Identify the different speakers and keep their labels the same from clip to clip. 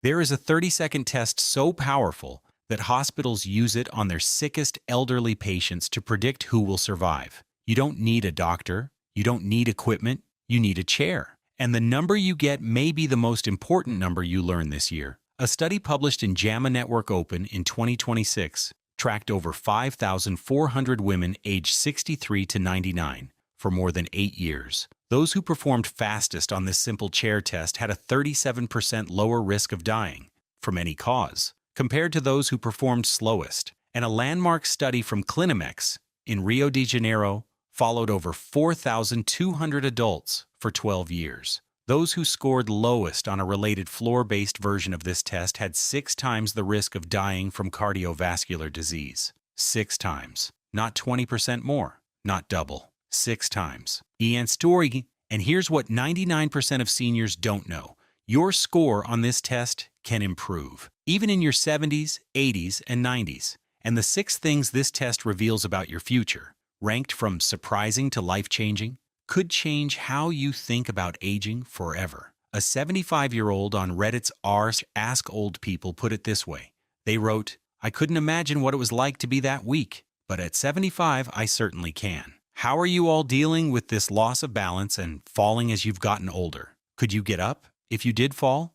Speaker 1: There is a 30-second test so powerful that hospitals use it on their sickest elderly patients to predict who will survive. You don't need a doctor, you don't need equipment, you need a chair. And the number you get may be the most important number you learn this year. A study published in JAMA Network Open in 2026 tracked over 5,400 women aged 63 to 99 for more than 8 years. Those who performed fastest on this simple chair test had a 37% lower risk of dying from any cause, compared to those who performed slowest. And a landmark study from Clinimex in Rio de Janeiro followed over 4,200 adults for 12 years. Those who scored lowest on a related floor-based version of this test had 6 times the risk of dying from cardiovascular disease. 6 times. Not 20% more. Not double. 6 times. Ian Story, and here's what 99% of seniors don't know. Your score on this test can improve, even in your 70s, 80s, and 90s. And the 6 things this test reveals about your future, ranked from surprising to life-changing, could change how you think about aging forever. A 75-year-old on Reddit's Ask Old People put it this way. They wrote, "I couldn't imagine what it was like to be that weak, but at 75, I certainly can." How are you all dealing with this loss of balance and falling as you've gotten older? Could you get up if you did fall?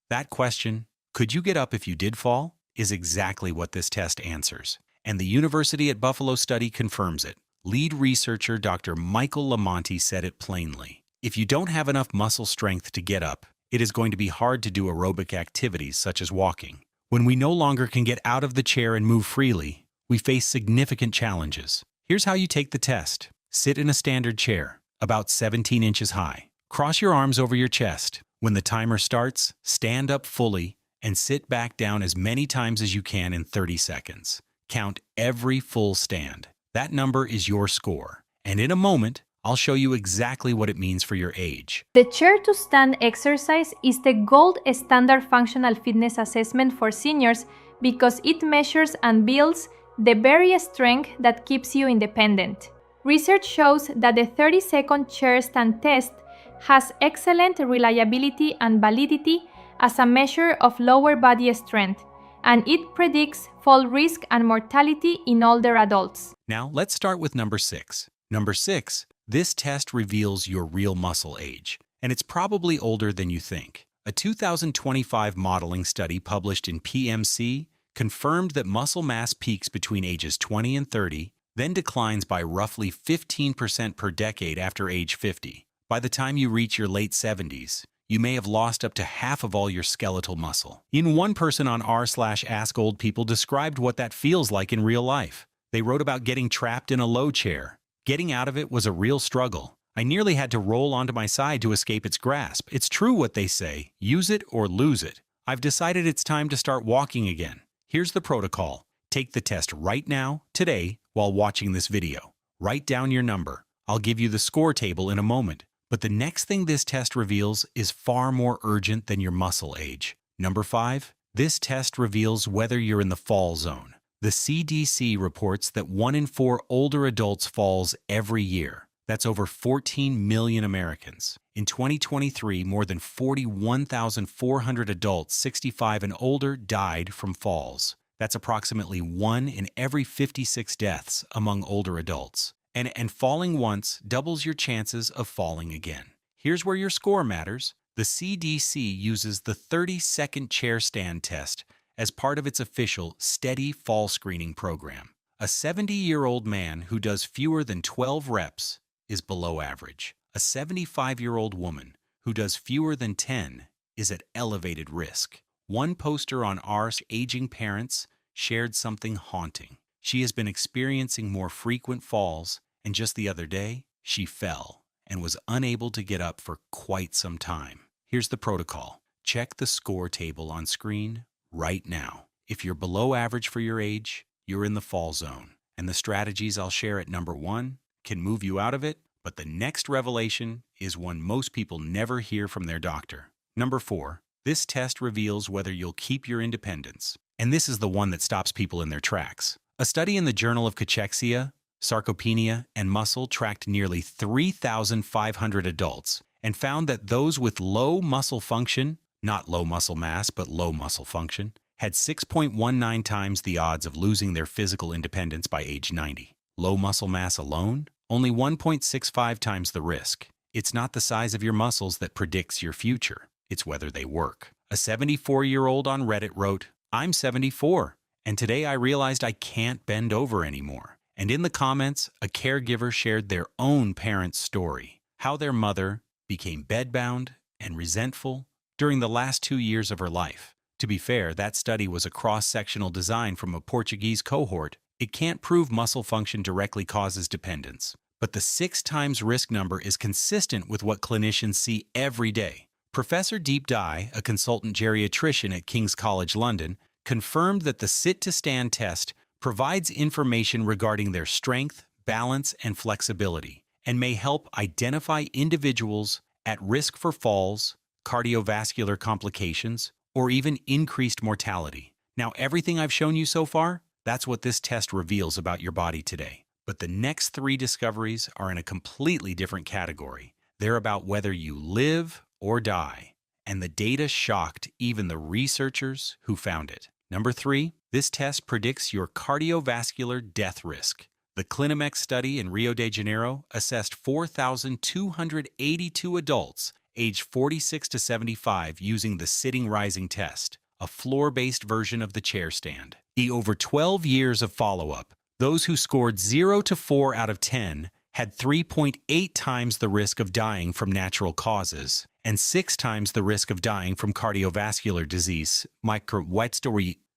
Speaker 1: That question, could you get up if you did fall, is exactly what this test answers. And the University at Buffalo study confirms it. Lead researcher Dr. Michael Lamonti said it plainly. If you don't have enough muscle strength to get up, it is going to be hard to do aerobic activities such as walking. When we no longer can get out of the chair and move freely, we face significant challenges. Here's how you take the test. Sit in a standard chair, about 17 inches high. Cross your arms over your chest. When the timer starts, stand up fully and sit back down as many times as you can in 30 seconds. Count every full stand. That number is your score. And in a moment, I'll show you exactly what it means for your age.
Speaker 2: The chair-to-stand exercise is the gold standard functional fitness assessment for seniors because it measures and builds the very strength that keeps you independent. Research shows that the 30-second chair stand test has excellent reliability and validity as a measure of lower body strength, and it predicts fall risk and mortality in older adults.
Speaker 1: Now, let's start with number 6. Number 6, this test reveals your real muscle age, and it's probably older than you think. A 2025 modeling study published in PMC confirmed that muscle mass peaks between ages 20 and 30, then declines by roughly 15% per decade after age 50. By the time you reach your late 70s, you may have lost up to half of all your skeletal muscle. One person on r/Ask Old People described what that feels like in real life. They wrote about getting trapped in a low chair. Getting out of it was a real struggle. I nearly had to roll onto my side to escape its grasp. It's true what they say, use it or lose it. I've decided it's time to start walking again. Here's the protocol. Take the test right now, today, while watching this video. Write down your number. I'll give you the score table in a moment. But the next thing this test reveals is far more urgent than your muscle age. Number 5, this test reveals whether you're in the fall zone. The CDC reports that 1 in 4 older adults falls every year. That's over 14 million Americans. In 2023, more than 41,400 adults 65 and older died from falls. That's approximately 1 in every 56 deaths among older adults. And falling once doubles your chances of falling again. Here's where your score matters. The CDC uses the 30-second chair stand test as part of its official Steady Fall Screening program. A 70-year-old man who does fewer than 12 reps is below average. A 75-year-old woman who does fewer than 10 is at elevated risk. One poster on R's aging parents shared something haunting. She has been experiencing more frequent falls, and just the other day, she fell and was unable to get up for quite some time. Here's the protocol. Check the score table on screen right now. If you're below average for your age, you're in the fall zone. And the strategies I'll share at number 1 can move you out of it, but the next revelation is one most people never hear from their doctor. Number 4, this test reveals whether you'll keep your independence. And this is the one that stops people in their tracks. A study in the Journal of Cachexia, Sarcopenia, and Muscle tracked nearly 3,500 adults and found that those with low muscle function not low muscle mass but low muscle function, had 6.19 times the odds of losing their physical independence by age 90. Low muscle mass alone, only 1.65 times the risk. It's not the size of your muscles that predicts your future. It's whether they work. A 74-year-old on Reddit wrote, "I'm 74, and today I realized I can't bend over anymore." And in the comments, a caregiver shared their own parent's story, how their mother became bedbound and resentful during the last 2 years of her life. To be fair, that study was a cross-sectional design from a Portuguese cohort. It can't prove muscle function directly causes dependence, but the 6 times risk number is consistent with what clinicians see every day. Professor Deep Dye, a consultant geriatrician at King's College London, confirmed that the sit-to-stand test provides information regarding their strength, balance, and flexibility, and may help identify individuals at risk for falls, cardiovascular complications, or even increased mortality. Now, everything I've shown you so far, that's what this test reveals about your body today. But the next 3 discoveries are in a completely different category. They're about whether you live or die, and the data shocked even the researchers who found it. Number 3, this test predicts your cardiovascular death risk. The Clinimex study in Rio de Janeiro assessed 4,282 adults aged 46 to 75 using the sitting-rising test, a floor-based version of the chair stand. Over 12 years of follow-up, those who scored 0 to 4 out of 10 had 3.8 times the risk of dying from natural causes and 6 times the risk of dying from cardiovascular disease,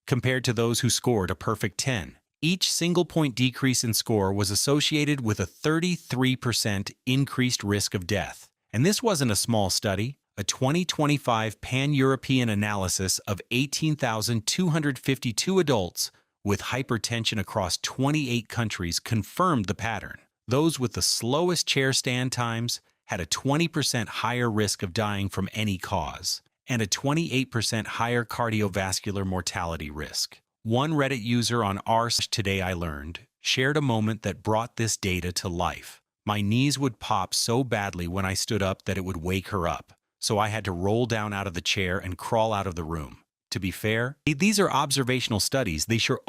Speaker 1: compared to those who scored a perfect 10. Each single-point decrease in score was associated with a 33% increased risk of death. And this wasn't a small study. A 2025 pan-European analysis of 18,252 adults with hypertension across 28 countries confirmed the pattern. Those with the slowest chair stand times had a 20% higher risk of dying from any cause and a 28% higher cardiovascular mortality risk. One Reddit user on r/Today I Learned shared a moment that brought this data to life. "My knees would pop so badly when I stood up that it would wake her up, so I had to roll down out of the chair and crawl out of the room." To be fair, these are observational studies. They show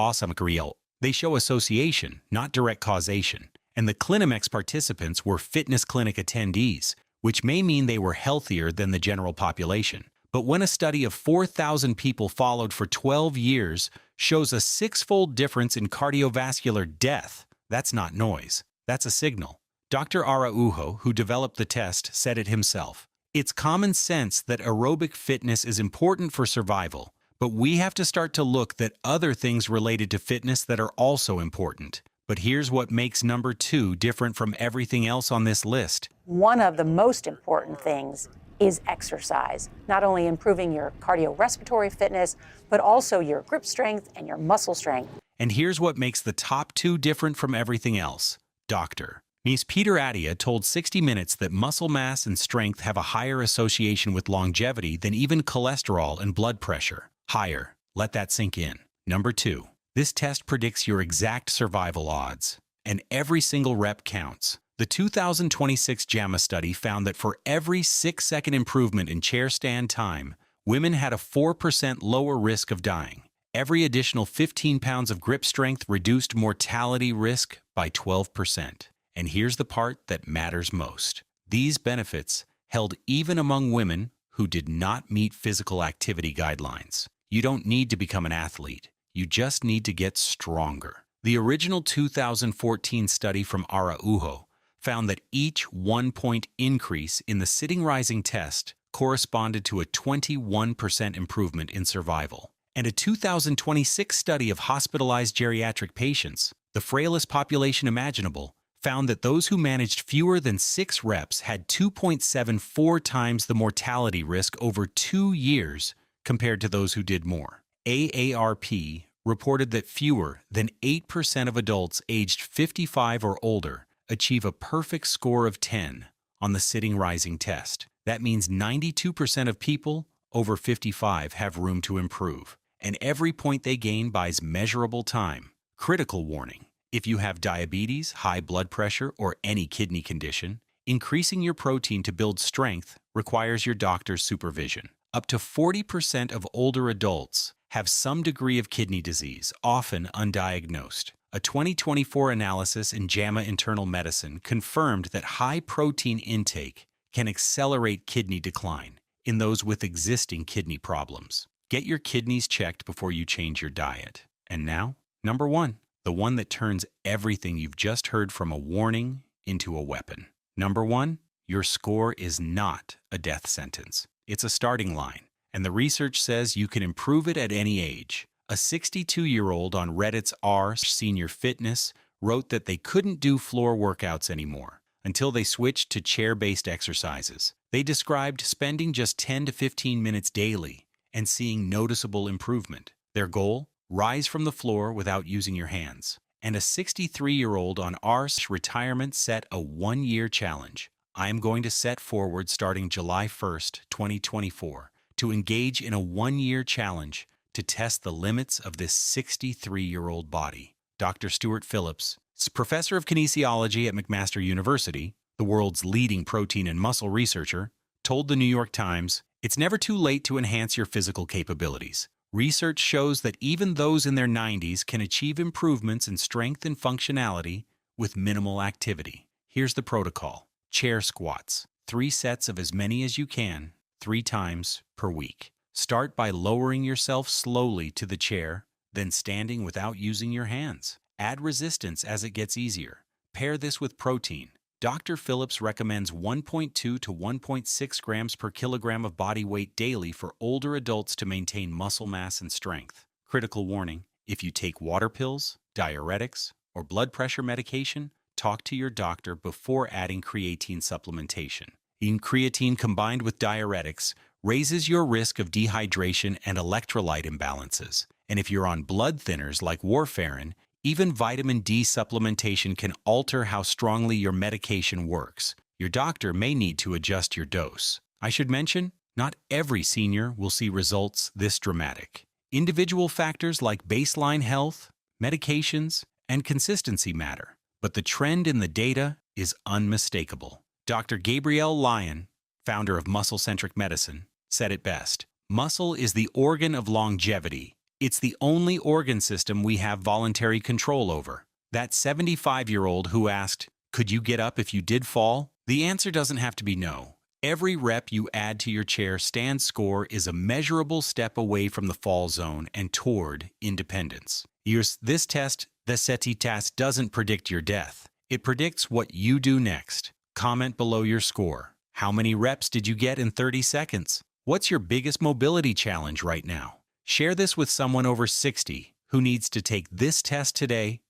Speaker 1: association, not direct causation. And the Clinimex participants were fitness clinic attendees, which may mean they were healthier than the general population. But when a study of 4,000 people followed for 12 years shows a 6-fold difference in cardiovascular death, that's not noise. That's a signal. Dr. Araujo, who developed the test, said it himself. "It's common sense that aerobic fitness is important for survival, but we have to start to look at other things related to fitness that are also important." But here's what makes number 2 different from everything else on this list.
Speaker 3: One of the most important things is exercise, not only improving your cardiorespiratory fitness, but also your grip strength and your muscle strength.
Speaker 1: And here's what makes the top 2 different from everything else. Dr. Ms. Peter Attia told 60 Minutes that muscle mass and strength have a higher association with longevity than even cholesterol and blood pressure. Higher. Let that sink in. Number 2. This test predicts your exact survival odds, and every single rep counts. The 2026 JAMA study found that for every 6-second improvement in chair stand time, women had a 4% lower risk of dying. Every additional 15 pounds of grip strength reduced mortality risk by 12%. And here's the part that matters most. These benefits held even among women who did not meet physical activity guidelines. You don't need to become an athlete. You just need to get stronger. The original 2014 study from Araujo found that each 1-point increase in the sitting-rising test corresponded to a 21% improvement in survival. And a 2026 study of hospitalized geriatric patients, the frailest population imaginable, found that those who managed fewer than 6 reps had 2.74 times the mortality risk over 2 years compared to those who did more. AARP reported that fewer than 8% of adults aged 55 or older achieve a perfect score of 10 on the sitting-rising test. That means 92% of people over 55 have room to improve, and every point they gain buys measurable time. Critical warning: if you have diabetes, high blood pressure, or any kidney condition, increasing your protein to build strength requires your doctor's supervision. Up to 40% of older adults have some degree of kidney disease, often undiagnosed. A 2024 analysis in JAMA Internal Medicine confirmed that high protein intake can accelerate kidney decline in those with existing kidney problems. Get your kidneys checked before you change your diet. And now, number 1, the one that turns everything you've just heard from a warning into a weapon. Number 1, your score is not a death sentence. It's a starting line, and the research says you can improve it at any age. A 62-year-old on Reddit's r/Senior Fitness wrote that they couldn't do floor workouts anymore until they switched to chair-based exercises. They described spending just 10 to 15 minutes daily and seeing noticeable improvement. Their goal? Rise from the floor without using your hands. And a 63-year-old on retirement set a 1-year challenge. I am going to set forward starting July 1st, 2024, to engage in a 1-year challenge to test the limits of this 63-year-old body. Dr. Stuart Phillips, professor of kinesiology at McMaster University, the world's leading protein and muscle researcher, told the New York Times, "It's never too late to enhance your physical capabilities. Research shows that even those in their 90s can achieve improvements in strength and functionality with minimal activity. Here's the protocol. Chair squats, 3 sets of as many as you can, 3 times per week. Start by lowering yourself slowly to the chair, then standing without using your hands. Add resistance as it gets easier. Pair this with protein. Dr. Phillips recommends 1.2 to 1.6 grams per kilogram of body weight daily for older adults to maintain muscle mass and strength. Critical warning: if you take water pills, diuretics, or blood pressure medication, talk to your doctor before adding creatine supplementation. In creatine combined with diuretics raises your risk of dehydration and electrolyte imbalances. And if you're on blood thinners like warfarin, even vitamin D supplementation can alter how strongly your medication works. Your doctor may need to adjust your dose. I should mention, not every senior will see results this dramatic. Individual factors like baseline health, medications, and consistency matter, but the trend in the data is unmistakable. Dr. Gabrielle Lyon, founder of Muscle-Centric Medicine, said it best: "Muscle is the organ of longevity. It's the only organ system we have voluntary control over." That 75-year-old who asked, "Could you get up if you did fall?" The answer doesn't have to be no. Every rep you add to your chair stand score is a measurable step away from the fall zone and toward independence. This test, the SETI test, doesn't predict your death. It predicts what you do next. Comment below your score. How many reps did you get in 30 seconds? What's your biggest mobility challenge right now? Share this with someone over 60 who needs to take this test today